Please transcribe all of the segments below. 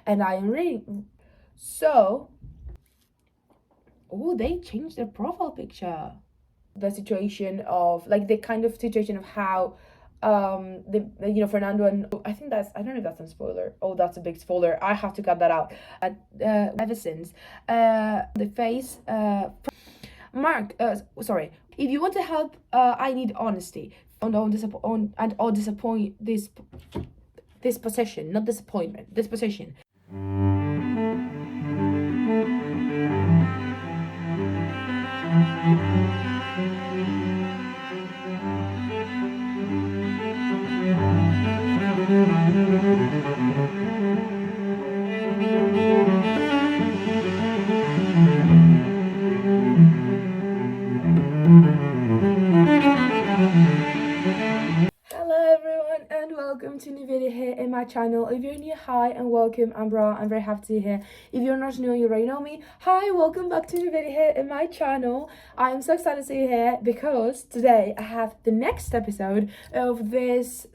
and I am reading. So, oh, they changed their profile picture. The situation of like the kind of situation of how Fernando and I think that's, I don't know if that's a spoiler. Oh, that's a big spoiler. I have to cut that out. Ever since the face Mark, sorry. If you want to help, I need honesty. Disappoint this position, not disappointment. This position. Hello everyone and welcome to a new video here in my channel. If you're new, hi and welcome. I'm Bra. I'm very happy to be here. If you're not new, you already know me. Hi, welcome back to a new video here in my channel. I am so excited to see you here because today I have the next episode of this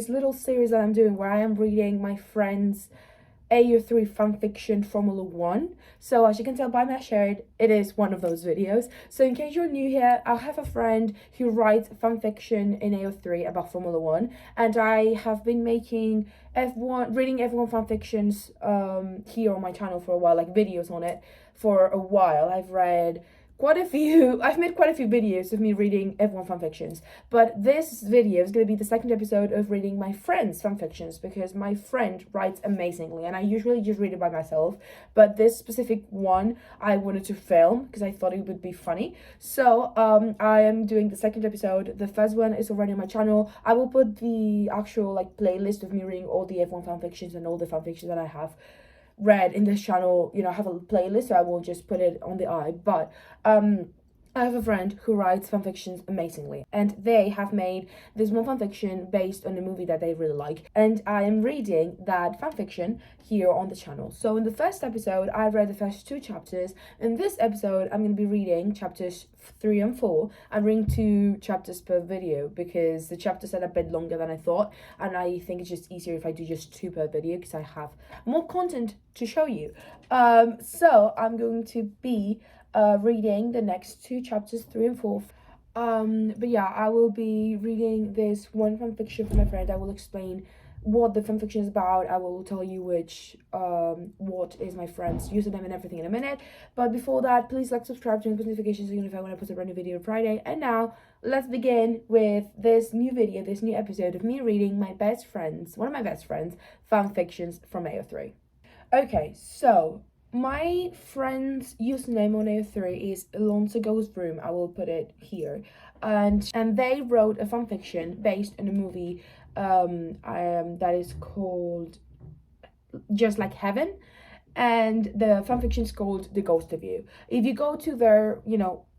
little series that I'm doing where I am reading my friend's ao3 fanfiction Formula 1. So as you can tell by my shirt, it is one of those videos. So in case you're new here, I have a friend who writes fanfiction in ao3 about Formula 1, and I have been making reading F1 fanfictions here on my channel for a while, like videos on it for a while. I've made quite a few videos of me reading F1 fanfictions, but this video is going to be the second episode of reading my friend's fanfictions because my friend writes amazingly and I usually just read it by myself, but this specific one I wanted to film because I thought it would be funny. So I am doing the second episode. The first one is already on my channel. I will put the actual playlist of me reading all the F1 fanfictions and all the fanfictions that I have read in this channel. I have a playlist, so I will just put it on the eye. But I have a friend who writes fanfictions amazingly, and they have made this one fanfiction based on a movie that they really like, and I am reading that fanfiction here on the channel. So in the first episode I read the first 2 chapters. In this episode I'm going to be reading chapters 3 and 4. I'm reading 2 chapters per video because the chapters are a bit longer than I thought, and I think it's just easier if I do just 2 per video because I have more content to show you. So I'm going to be reading the next 2 chapters, 3 and 4. But yeah, I will be reading this one fanfiction for my friend. I will explain what the fanfiction is about. I will tell you what is my friend's username and everything in a minute. But before that, please subscribe, turn on post notifications so you notify when I post a brand new video on Friday. And now let's begin with this new video, this new episode of me reading one of my best friends fanfictions from ao3. Okay, so my friend's username on ao3 is Alonso Goes Room. I will put it here, and they wrote a fanfiction based on a movie that is called Just Like Heaven, and the fanfiction is called The Ghost of You. If you go to their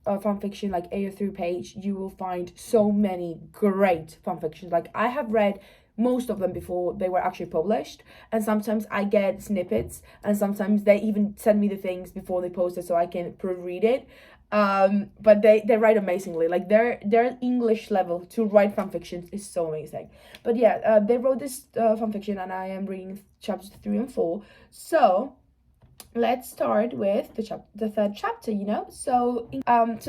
fanfiction ao3 page, you will find so many great fanfictions. I have read most of them before they were actually published, and sometimes I get snippets, and sometimes they even send me the things before they post it so I can proofread it. But they write amazingly. Their English level to write fanfictions is so amazing. But yeah, they wrote this fanfiction, and I am reading chapters 3 and 4. So let's start with the third chapter. So in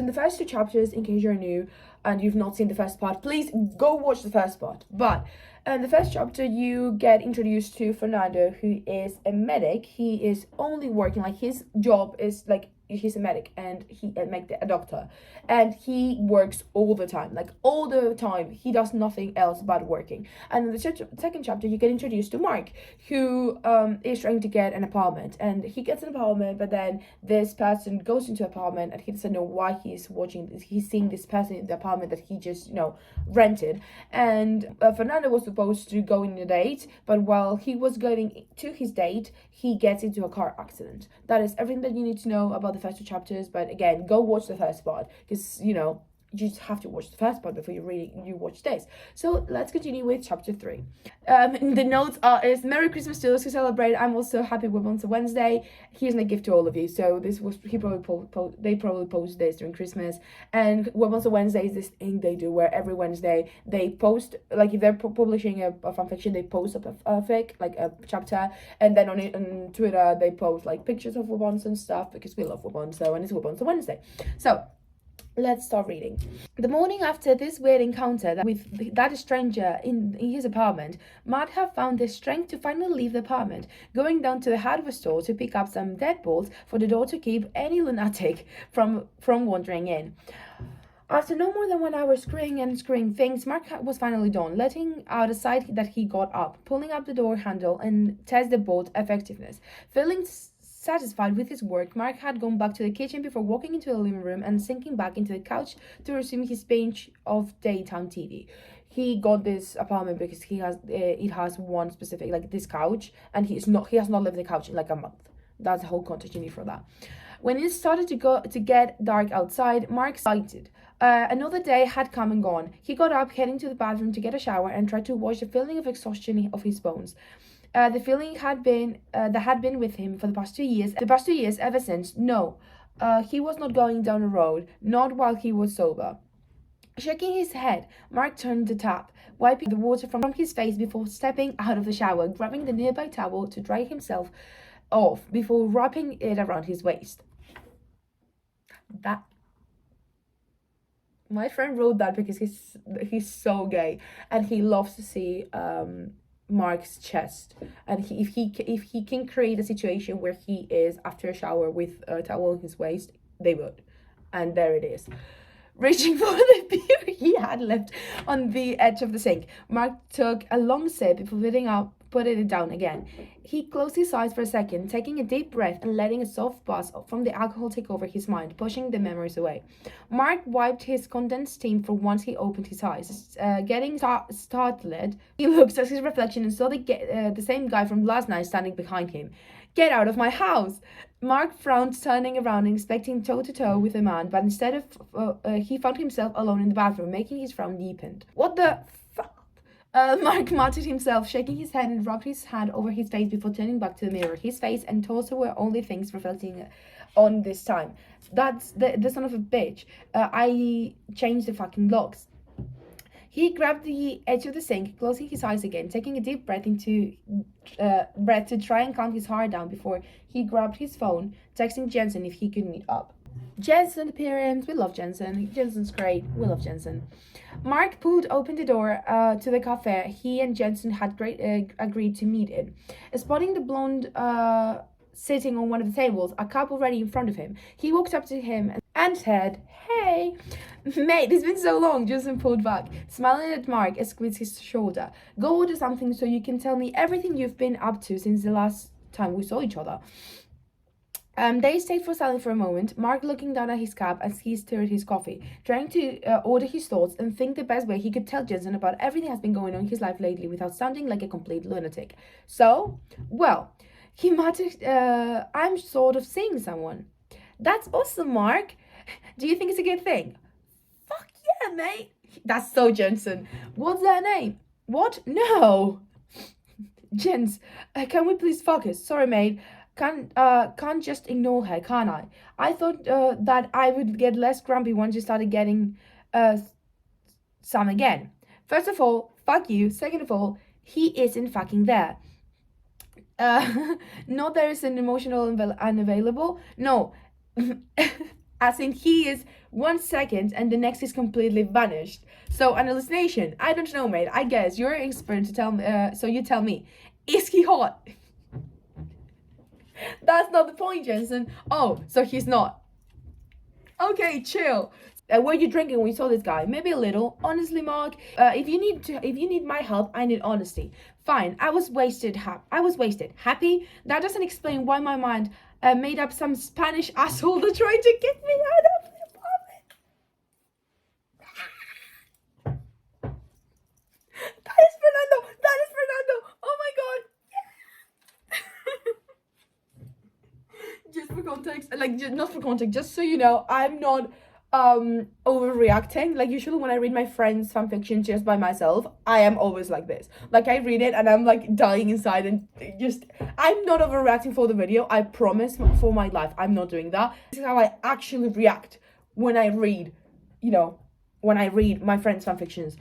the first 2 chapters, in case you're new and you've not seen the first part, please go watch the first part. But in the first chapter, you get introduced to Fernando, who is a medic. He is only working, his job is he's a medic, and a doctor, and he works all the time, he does nothing else but working. And in the second chapter, you get introduced to Mark, who is trying to get an apartment, and he gets an apartment, but then this person goes into an apartment and he doesn't know why he's seeing this person in the apartment that he just rented. And Fernando was supposed to go on a date, but while he was going to his date, he gets into a car accident. That is everything that you need to know about the first 2 chapters. But again, go watch the first part because you you just have to watch the first part before you watch this. So let's continue with chapter 3. The notes is Merry Christmas to those who celebrate. I'm also happy we're on Wednesday. Here's my gift to all of you. So this was they probably post this during Christmas. And Weapons of Wednesday is this thing they do where every Wednesday they post, like if they're publishing a fanfiction, they post up a fic, like a chapter, and then on Twitter they post like pictures of Weapons and stuff because we love Weapons. So and it's Weapons of Wednesday. So let's start reading. The morning after this weird encounter with that stranger in his apartment, Matt had found the strength to finally leave the apartment, going down to the hardware store to pick up some deadbolts for the door to keep any lunatic from wandering in. After no more than 1 hour screwing things, Mark was finally done, letting out a sigh that he got up, pulling up the door handle and test the bolt effectiveness. Feeling satisfied with his work, Mark had gone back to the kitchen before walking into the living room and sinking back into the couch to resume his binge of daytime TV. He got this apartment because it has one specific, like this couch, and he has not left the couch in like a month. That's the whole context you need for that. When it started to get dark outside, Mark sighed. Another day had come and gone. He got up, heading to the bathroom to get a shower and tried to wash the feeling of exhaustion of his bones. The feeling that had been with him for the past 2 years. The past 2 years, ever since. No, he was not going down a road, not while he was sober. Shaking his head, Mark turned the tap, wiping the water from his face before stepping out of the shower, grabbing the nearby towel to dry himself off before wrapping it around his waist. That my friend wrote that because he's so gay and he loves to see Mark's chest, and if he can create a situation where he is after a shower with a towel on his waist, they would. And there it is. Reaching for the beer he had left on the edge of the sink, Mark took a long sip before putting it down again. He closed his eyes for a second, taking a deep breath and letting a soft buzz from the alcohol take over his mind, pushing the memories away. Mark wiped his condensed steam for once he opened his eyes. Getting startled, he looked at his reflection and saw the same guy from last night standing behind him. Get out of my house! Mark frowned, turning around and expecting toe-to-toe with the man, but instead he found himself alone in the bathroom, making his frown deepened. What the fuck? Mark muttered himself, shaking his head and rubbed his hand over his face before turning back to the mirror. His face and torso were only things reflecting on this time. That's the son of a bitch. I changed the fucking locks. He grabbed the edge of the sink, closing his eyes again, taking a deep breath to try and calm his heart down before he grabbed his phone, texting Jensen if he could meet up. Jensen appearance, we love Jensen. Jensen's great, we love Jensen. Mark pulled open the door to the cafe he and Jensen had agreed to meet in. Spotting the blonde sitting on one of the tables, a cup already in front of him, he walked up to him and said, "Hey, mate, it's been so long." Jensen pulled back, smiling at Mark and squeezed his shoulder. "Go order something so you can tell me everything you've been up to since the last time we saw each other." They stayed for silence for a moment, Mark looking down at his cup as he stirred his coffee, trying to order his thoughts and think the best way he could tell Jensen about everything that's been going on in his life lately without sounding like a complete lunatic. So, well, he muttered, "I'm sort of seeing someone." "That's awesome, Mark. Do you think it's a good thing?" "Fuck yeah, mate." That's so Jensen. "What's their name?" "What? No." "Jens, can we please focus? Sorry, mate. Can't just ignore her, can I? I thought that I would get less grumpy once you started getting some again. First of all, fuck you. Second of all, he isn't fucking there. Not there is an emotional unavailable. No, as in he is 1 second and the next is completely vanished. So analyzation, I don't know, mate. I guess you're an expert to tell me. So you tell me, is he hot? That's not the point, Jensen. Oh, so he's not. Okay, chill. Were you drinking when you saw this guy? Maybe a little. Honestly, Mark, if you need my help, I need honesty. Fine, I was wasted. Happy? That doesn't explain why my mind made up some Spanish asshole to try to get me out of the apartment. That is Fernando. Oh my god. Just for context, not for context, just so you know, I'm not overreacting. Like usually when I read my friends' fanfiction just by myself, I am always like this. Like I read it and I'm like dying inside and just I'm not overreacting for the video. I promise for my life I'm not doing that. This is how I actually react when I read, when I read my friends' fanfictions.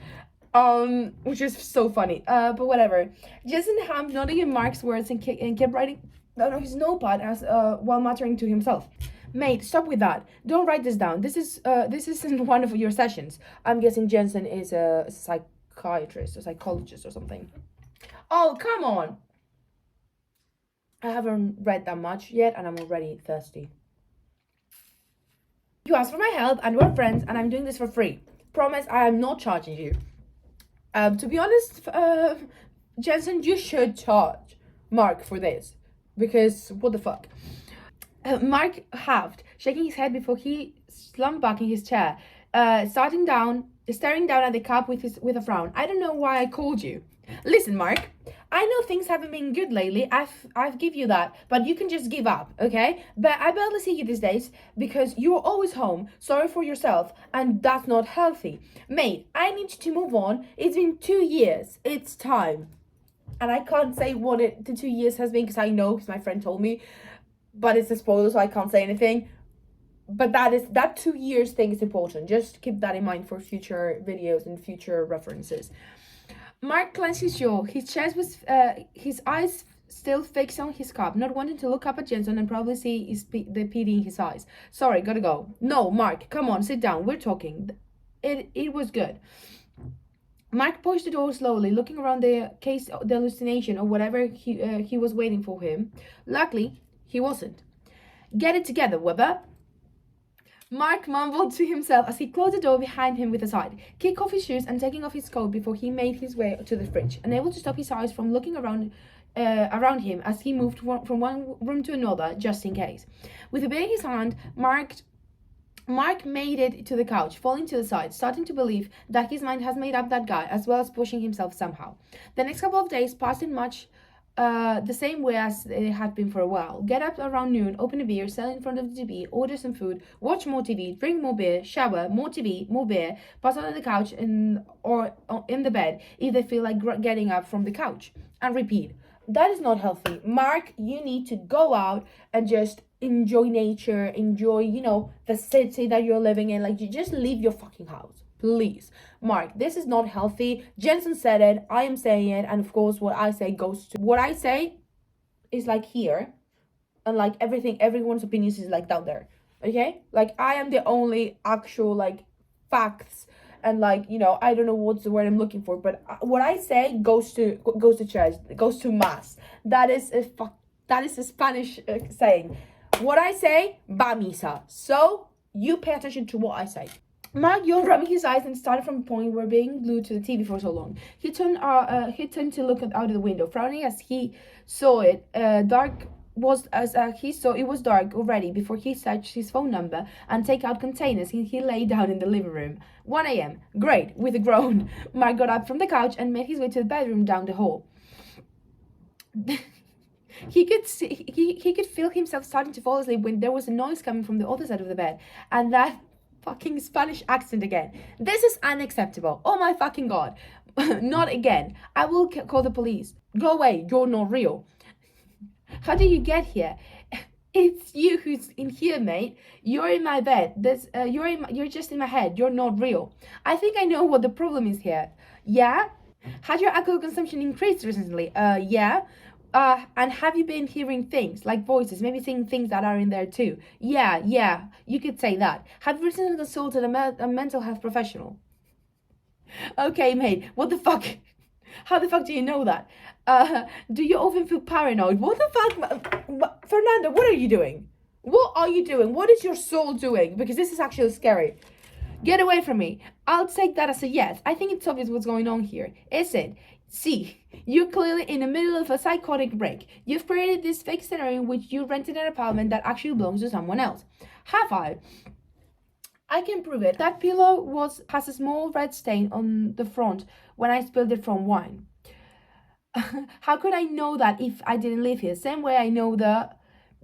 Which is so funny. But whatever. Jason Ham nodding in Mark's words and kept writing on his notepad as while muttering to himself. Mate, stop with that. Don't write this down. This isn't one of your sessions. I'm guessing Jensen is a psychiatrist, a psychologist or something. Oh, come on. I haven't read that much yet and I'm already thirsty. You asked for my help and we're friends and I'm doing this for free. Promise I am not charging you. To be honest, Jensen, you should charge Mark for this. Because what the fuck? Mark halved, shaking his head before he slumped back in his chair, staring down at the cup with a frown. I don't know why I called you. Listen, Mark, I know things haven't been good lately. I've give you that, but you can just give up, okay? But I barely see you these days because you're always home. Sorry for yourself, and that's not healthy. Mate, I need to move on. It's been 2 years. It's time. And I can't say what the 2 years has been because I know because my friend told me. But it's a spoiler, so I can't say anything. But that 2 years thing is important. Just keep that in mind for future videos and future references. Mark clenched his jaw. His chest was, his eyes still fixed on his cup, not wanting to look up at Jensen and probably see the pity in his eyes. Sorry, gotta go. No, Mark, come on, sit down. We're talking. It was good. Mark pushed the door slowly, looking around the case, the hallucination or whatever he was waiting for him. Luckily, he wasn't. Get it together, Weber. Mark mumbled to himself as he closed the door behind him with a sigh, kicked off his shoes and taking off his coat before he made his way to the fridge, unable to stop his eyes from looking around him as he moved from one room to another, just in case. With a beer in his hand, Mark made it to the couch, falling to the side, starting to believe that his mind has made up that guy, as well as pushing himself somehow. The next couple of days passed in much the same way as it had been for a while. Get up around noon, open a beer, sell in front of the TV, order some food, watch more TV, drink more beer, shower, more TV, more beer, pass out on the couch or in the bed if they feel like getting up from the couch, and repeat. That is not healthy. Mark, you need to go out and just enjoy nature, enjoy, the city that you're living in. Like, you just leave your fucking house. Please. Mark, this is not healthy. Jensen said it. I am saying it. And of course, what I say goes to... What I say is like here. And like everyone's opinions is like down there. Okay? Like, I am the only actual, like, facts. And like, I don't know what's the word I'm looking for. But what I say goes to church. Goes to mass. That is a Spanish saying. What I say, va misa. So, you pay attention to what I say. Mark yawned, rubbing his eyes, and started from a point where being glued to the TV for so long. He turned to look out of the window, frowning as he saw it. It was dark already before he searched his phone number and take out containers. He lay down in the living room. 1 a.m. Great, with a groan. Mark got up from the couch and made his way to the bedroom down the hall. He could feel himself starting to fall asleep when there was a noise coming from the other side of the bed, and that fucking Spanish accent again. This is unacceptable. Oh my fucking god. Not again. I will call the police. Go away. You're not real. How did you get here? It's you who's in here, mate. You're in my bed. You're just in my head. You're not real. I think I know what the problem is here. Yeah? Had your alcohol consumption increased recently? Yeah. And have you been hearing things, like voices, maybe seeing things that are in there too? Yeah, you could say that. Have you recently consulted a mental health professional? Okay, mate, what the fuck? How the fuck do you know that? Do you often feel paranoid? What the fuck? Fernando, what are you doing? What are you doing? What is your soul doing? Because this is actually scary. Get away from me. I'll take that as a yes. I think it's obvious what's going on here. Is it? See, you're clearly in the middle of a psychotic break. You've created this fake scenario in which you rented an apartment that actually belongs to someone else. Have I? I can prove it. That pillow has a small red stain on the front when I spilled it from wine. How could I know that if I didn't live here? Same way I know the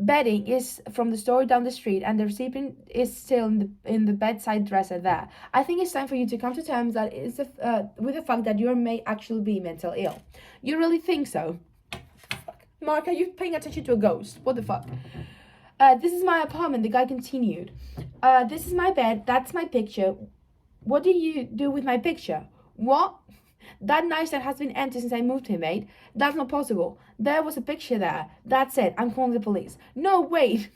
bedding is from the store down the street, and the recipient is still in the bedside dresser there. I think it's time for you to come to terms that with the fact that you may actually be mental ill. You really think so? Mark, are you paying attention to a ghost? What the fuck? This is my apartment, the guy continued. This is my bed, that's my picture. What did you do with my picture? What? That nightstand has been empty since I moved here, mate. That's not possible. There was a picture there. That's it. I'm calling the police. No, wait.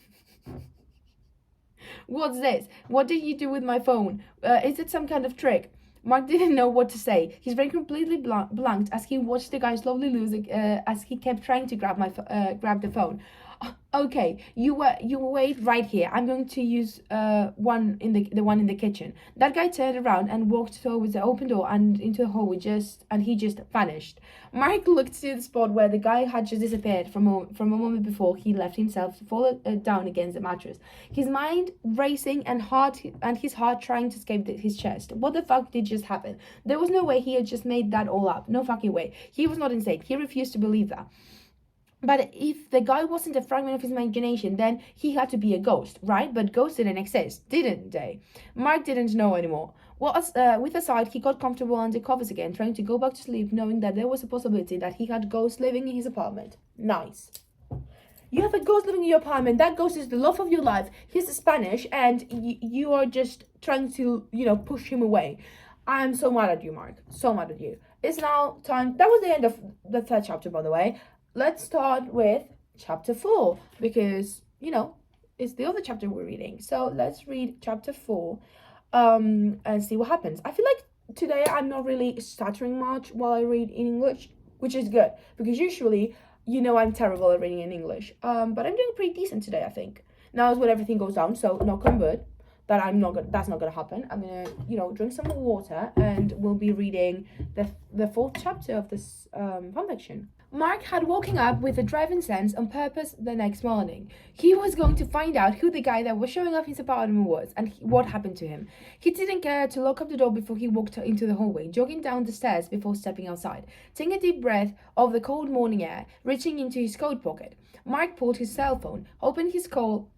What's this? What did you do with my phone? Is it some kind of trick? Mark didn't know what to say. His brain completely blanked as he watched the guy slowly lose as he kept trying to grab the phone. Okay, you wait right here. I'm going to use the one in the kitchen. That guy turned around and walked towards the open door and into the hallway and he just vanished. Mark looked to the spot where the guy had just disappeared from a moment before he left himself to fall down against the mattress. His mind racing and his heart trying to escape his chest. What the fuck did just happen? There was no way he had just made that all up. No fucking way. He was not insane. He refused to believe that. But if the guy wasn't a fragment of his imagination, then he had to be a ghost, right? But ghosts didn't exist, didn't they? Mark didn't know anymore. Well, with a sigh, he got comfortable under covers again, trying to go back to sleep, knowing that there was a possibility that he had ghosts living in his apartment. Nice. You have a ghost living in your apartment. That ghost is the love of your life. He's Spanish, and you are just trying to, push him away. I'm so mad at you, Mark. So mad at you. It's now time. That was the end of the third chapter, by the way. Let's start with chapter 4 because, it's the other chapter we're reading. So let's read chapter 4 and see what happens. I feel like today I'm not really stuttering much while I read in English, which is good because usually, I'm terrible at reading in English. But I'm doing pretty decent today, I think. Now is when everything goes down, so knock on wood. That's not gonna happen. I'm gonna, drink some more water and we'll be reading the fourth chapter of this fanfiction. Mark had woken up with a driving sense on purpose the next morning. He was going to find out who the guy that was showing up his apartment was and what happened to him. He didn't care to lock up the door before he walked into the hallway, jogging down the stairs before stepping outside, taking a deep breath of the cold morning air, reaching into his coat pocket. Mark pulled his cell phone, opened his call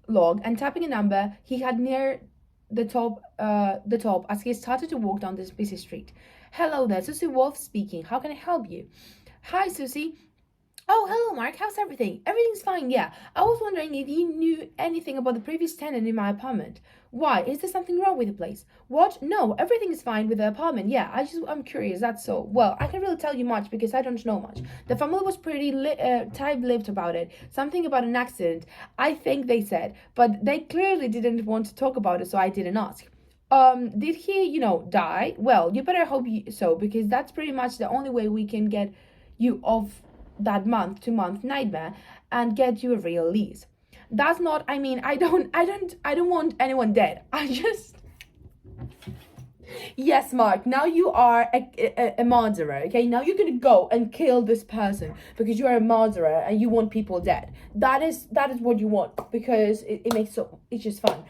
log and tapping a number he had near the top as he started to walk down this busy street. Hello there, Susie Wolf speaking. How can I help you? Hi, Susie. Oh, hello, Mark. How's everything? Everything's fine, yeah. I was wondering if you knew anything about the previous tenant in my apartment. Why? Is there something wrong with the place? What? No, everything is fine with the apartment. Yeah, I'm curious, that's all. Well, I can't really tell you much because I don't know much. The family was pretty tight-lipped about it. Something about an accident, I think they said. But they clearly didn't want to talk about it, so I didn't ask. Did he, die? Well, you better hope so, because that's pretty much the only way we can get you off that month-to-month nightmare and get you a real lease. That's not, I don't want anyone dead. Yes, Mark, now you are a murderer, okay? Now you're gonna go and kill this person because you are a murderer and you want people dead. That is what you want because it's just fun.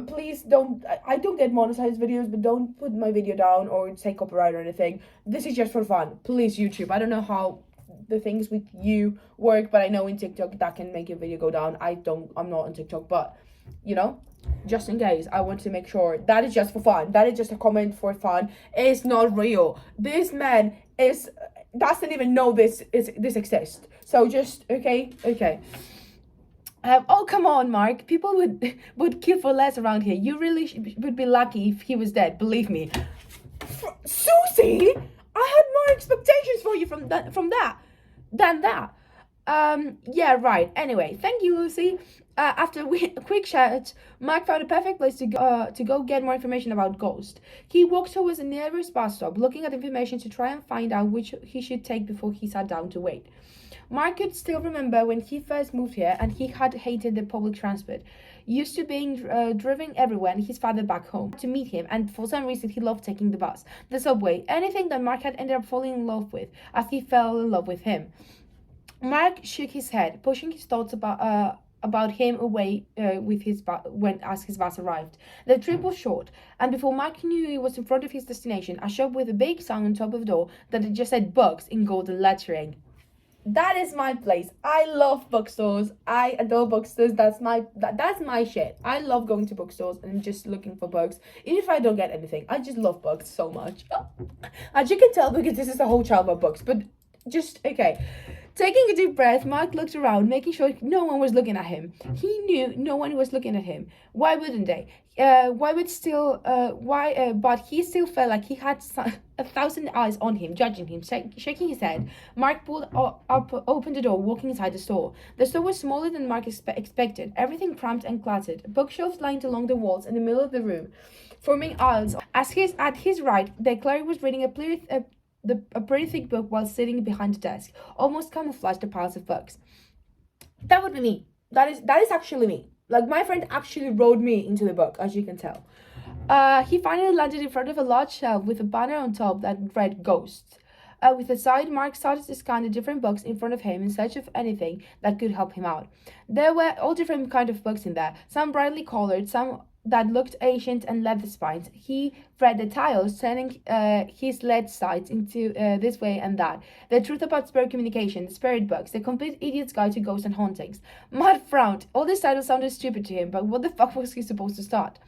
Please don't, I don't get monetized videos, but don't put my video down or say copyright or anything. This is just for fun. Please, YouTube. I don't know how the things with you work, but I know in TikTok that can make your video go down. I'm not on TikTok, but just in case, I want to make sure that is just for fun. That is just a comment for fun. It's not real. This man doesn't even know this exists. So just okay. Oh, come on, Mark. People would kill for less around here. You really would be lucky if he was dead, believe me. Susie, I had more expectations for you from that than that. Yeah, right. Anyway, thank you, Lucy. After a quick chat, Mark found a perfect place to go get more information about Ghost. He walked towards the nearest bus stop, looking at information to try and find out which he should take before he sat down to wait. Mark could still remember when he first moved here and he had hated the public transport, used to being driven everywhere and his father back home to meet him, and for some reason he loved taking the bus, the subway, anything that Mark had ended up falling in love with as he fell in love with him. Mark shook his head, pushing his thoughts about him away as his bus arrived. The trip was short, and before Mark knew he was in front of his destination, a shop with a big sign on top of the door that it just said "Bugs" in golden lettering. That is my place. I love bookstores. I adore bookstores. That's my shit. I love going to bookstores and just looking for books. Even if I don't get anything, I just love books so much. As you can tell, because this is a whole chapter about books, but just okay. Taking a deep breath, Mark looked around, making sure no one was looking at him. He knew no one was looking at him. Why wouldn't they? But he still felt like he had 1,000 eyes on him, judging him. Shaking his head, Mark opened the door, walking inside the store. The store was smaller than Mark expected. Everything cramped and cluttered. Bookshelves lined along the walls in the middle of the room, forming aisles. At his right, the clerk was reading a pretty thick book while sitting behind the desk, almost camouflaged the piles of books. That would be me. That is actually me. Like, my friend actually wrote me into the book, as you can tell. He finally landed in front of a large shelf with a banner on top that read Ghosts. With a sigh, Mark started to scan the different books in front of him in search of anything that could help him out. There were all different kinds of books in there, some brightly colored, some that looked ancient and leather spines. He read the titles, turning his lead sights into this way and that. The Truth About Spirit Communication, the Spirit Books, The Complete Idiot's Guide to Ghosts and Hauntings. Matt frowned. All these titles sounded stupid to him, but what the fuck was he supposed to start?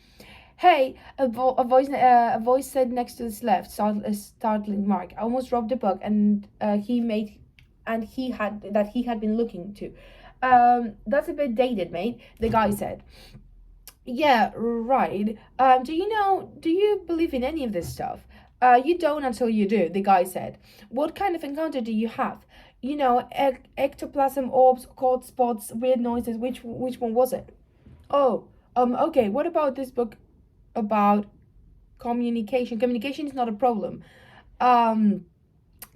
Hey, a voice said next to his left, startling Mark. I almost dropped the book, and he had been looking to. That's a bit dated, mate, the guy said. Yeah, right. Do you believe in any of this stuff? You don't until you do, the guy said. What kind of encounter do you have? Ectoplasm, orbs, cold spots, weird noises. Which one was it? Oh, okay. What about this book about communication? Communication is not a problem.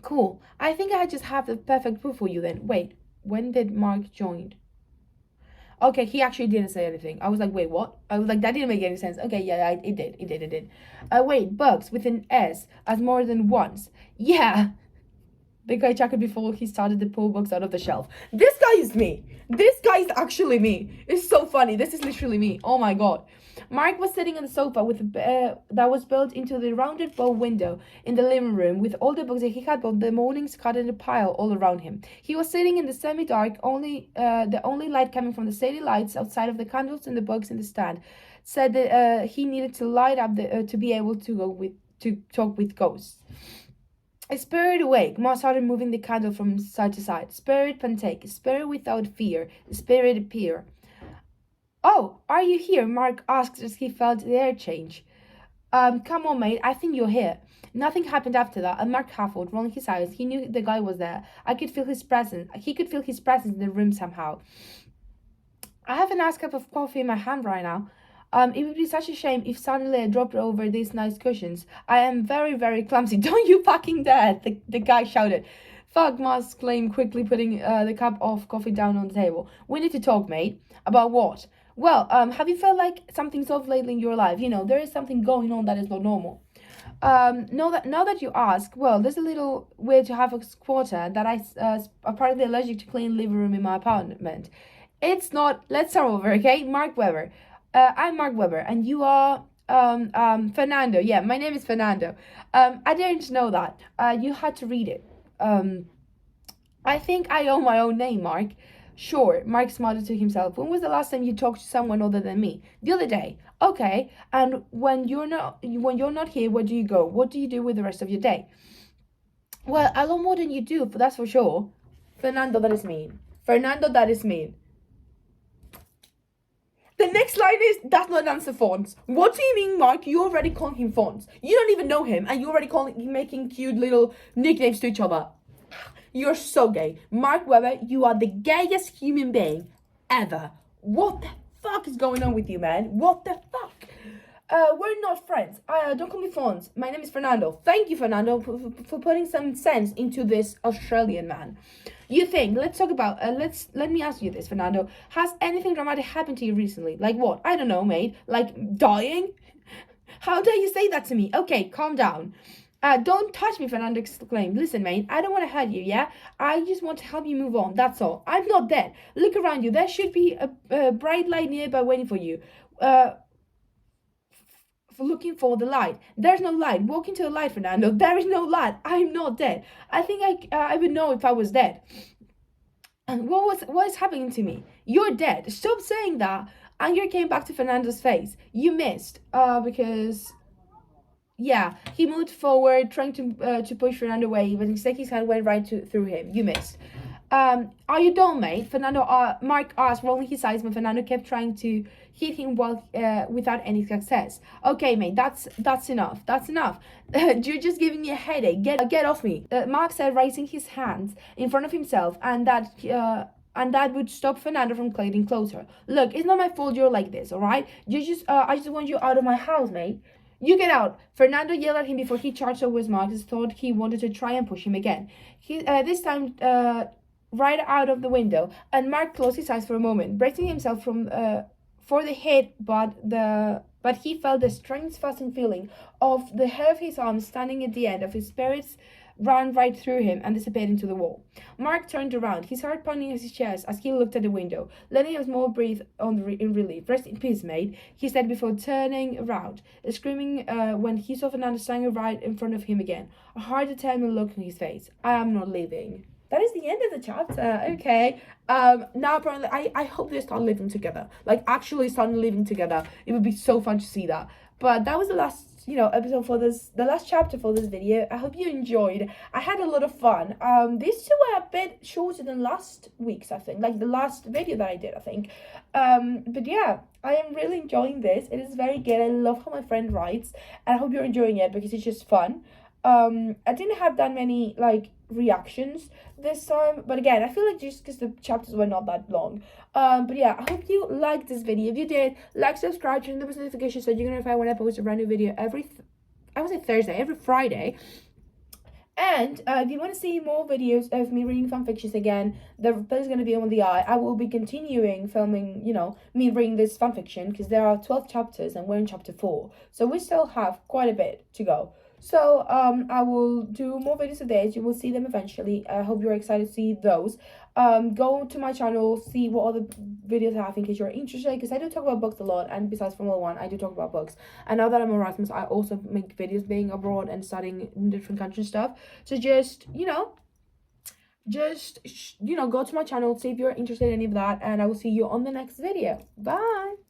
Cool. I think I just have the perfect book for you then. Wait, when did Mark join? Okay, he actually didn't say anything. I was like, wait, what? I was like, that didn't make any sense. Okay, yeah, it did. Wait, bugs with an S as more than once. Yeah. The guy checked before he started to pull books out of the shelf. This guy is me. This guy is actually me. It's so funny. This is literally me. Oh my god. Mark was sitting on the sofa with that was built into the rounded bow window in the living room, with all the books that he had bought the morning scattered in a pile all around him. He was sitting in the semi-dark, the only light coming from the city lights outside of the candles and the books in the stand said that he needed to light up to be able to talk with ghosts. Spirit awake, Ma started moving the candle from side to side. Spirit partake, spirit without fear, spirit appear. Oh, are you here? Mark asked as he felt the air change. Come on, mate, I think you're here. Nothing happened after that, and Mark huffled, rolling his eyes. He knew the guy was there. He could feel his presence in the room somehow. I have a nice cup of coffee in my hand right now. It would be such a shame if suddenly I dropped over these nice cushions. I am very, very clumsy. Don't you fucking dare, the guy shouted. Fuck, Ma exclaimed, quickly putting the cup of coffee down on the table. We need to talk, mate. About what? Well, have you felt like something's off lately in your life? There is something going on that is not normal. Now that you ask, well, there's a little weird to have a squatter that I'm apparently allergic to clean living room in my apartment. It's not. Let's start over, okay? Mark Weber. I'm Mark Weber, and you are Fernando. Yeah, my name is Fernando. I didn't know that. You had to read it. I think I own my own name, Mark. Sure, Mark smiled to himself. When was the last time you talked to someone other than me? The other day. Okay. And when you're not here, where do you go? What do you do with the rest of your day? Well, a lot more than you do, that's for sure. Fernando, that is mean. The next line is, that's not answer Fonts. What do you mean, Mark? You already call him Fonts. You don't even know him, and you already making cute little nicknames to each other. You're so gay. Mark Weber, you are the gayest human being ever. What the fuck is going on with you, man? What the fuck? We're not friends. Don't call me Fonts. My name is Fernando. Thank you, Fernando, for putting some sense into this Australian man. You think, let's talk about, let me ask you this, Fernando. Has anything dramatic happened to you recently? Like what? I don't know, mate. Like dying? How dare you say that to me? Okay, calm down. Don't touch me, Fernando exclaimed. Listen, mate, I don't want to hurt you, yeah? I just want to help you move on, that's all. I'm not dead. Look around you. There should be a bright light nearby waiting for you. Looking for the light. There's no light. Walk into the light, Fernando. There is no light. I'm not dead. I think I would know if I was dead. And what is happening to me? You're dead. Stop saying that. Anger came back to Fernando's face. You missed. Because yeah, he moved forward, trying to push Fernando away, but instead his hand went right through him. You missed. Are you done, mate? Mark asked, rolling his eyes when Fernando kept trying to hit him without any success. Okay, mate, that's enough. That's enough. You're just giving me a headache. Get off me. Mark said, raising his hands in front of himself, and that would stop Fernando from getting closer. Look, it's not my fault you're like this, all right? I just want you out of my house, mate. You get out! Fernando yelled at him before he charged towards Mark, as thought he wanted to try and push him again. This time, right out of the window, and Mark closed his eyes for a moment, bracing himself for the hit, but he felt the strange fussing feeling of the hair of his arm standing at the end of his spirits ran right through him and disappeared into the wall. Mark turned around, his heart pounding at his chest as he looked at the window, letting a small breath in relief. Rest in peace, mate, he said before turning around, screaming when he saw Fernando standing right in front of him again, a hard-determined look on his face. I am not leaving. That is the end of the chapter. Okay. Now apparently I hope they start living together. Like actually start living together. It would be so fun to see that. But that was the last, episode for the last chapter for this video. I hope you enjoyed. I had a lot of fun. These two were a bit shorter than last week's, I think. Like the last video that I did, I think. But yeah, I am really enjoying this. It is very good. I love how my friend writes. And I hope you're enjoying it because it's just fun. I didn't have that many reactions this time, but again, I feel like just because the chapters were not that long. But yeah, I hope you liked this video. If you did, like, subscribe, turn the notifications so you're gonna notify when I post a brand new video every Friday. And if you want to see more videos of me reading fanfictions again, the place is going to be on the eye. I will be continuing filming, me reading this fanfiction because there are 12 chapters and we're in chapter 4. So we still have quite a bit to go. So I will do more videos of this. You will see them eventually. I hope you're excited to see those. Go to my channel, see what other videos I have in case you're interested, because I do talk about books a lot, and besides Formula 1, I do talk about books. And now that I'm on Erasmus, I also make videos being abroad and studying in different countries stuff. So just go to my channel, see if you're interested in any of that, and I will see you on the next video. Bye!